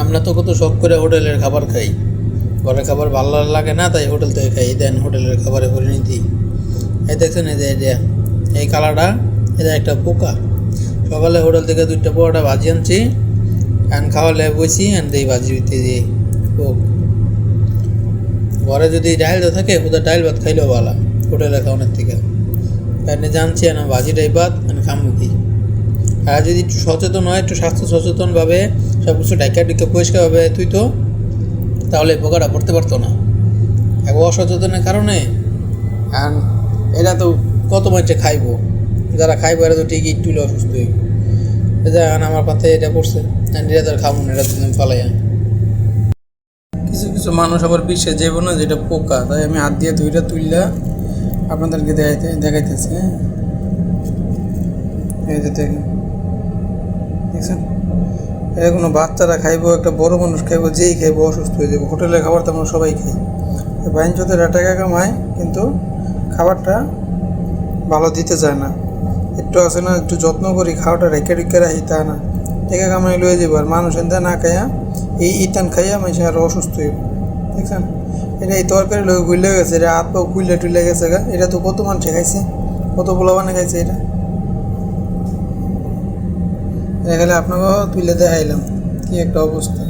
আমরা তো কত শখ করে হোটেলের খাবার খাই, ঘরের খাবার ভালো লাগে না তাই হোটেল থেকে খাই। দেন হোটেলের খাবারে পরিণতি এই দেখছেন, এই যে এটা এই কালারটা, এটা একটা পোকা। সকালে হোটেল থেকে 2টা পোকাটা ভাজি আনছি, অ্যান্ড খাওয়ালে বসি অ্যান্ড এই ভাজি হইতে দিয়ে পোক। ঘরে যদি ডাইল থাকে ওদের ডাইল ভাত খাইলেও ভালো হোটেলে খাওয়ানোর থেকে। তাই জানছি না ভাজিটাই ভাত আমি খামু কি। আর যদি একটু সচেতন হয়, একটু স্বাস্থ্য সচেতনভাবে সব কিছু ডাইকা ডিকা পরিষ্কারভাবে তুই তো, তাহলে পোকাটা পড়তে পারতো না। এক অসচেতনের কারণে আর এরা তো কত মাইটে খাইবো, যারা খাইবো এরা তো ঠিকই একটু অসুস্থ হইব। এটা আমার পাতে এটা পড়ছে, এটা তো খাবো না, এটা ফালাইয়া। কিছু কিছু মানুষ আবার বিশ্বে যাবো না যেটা পোকা, তাই আমি হাত দিয়ে দুইটা তুললা আপনাদেরকে দেখাইতেছি। হ্যাঁ, এই যে দেখেন, দেখছেন, এটা কোনো বাচ্চারা খাইবো, একটা বড় মানুষ খাইবো, যেই খাইবো অসুস্থ হয়ে যাবো। হোটেলের খাবার তো আমরা সবাই খাই, বাইন চোদ্দের টাকা কামায় কিন্তু খাবারটা ভালো দিতে চায় না। একটু আছে না, একটু যত্ন করি খাওয়াটা রেখে রেখে রাখি, তা না, টাকা কামাই লয়ে যাবো। আর মানুষ এনতে না খাইয়া এই ইতান খাইয়া মানুষ আরও অসুস্থ হইব। দেখছেন, এটা এই তরকারি লোক গুলে গেছে, এটা হাত পা কুইলে টুইলে গেছে গা। এটা তো কত মানুষে খাইছে, কত পোলাবানে খাইছে। এটা খেলে আপনাকেও তুলে দেখাইলাম কি একটা অবস্থা।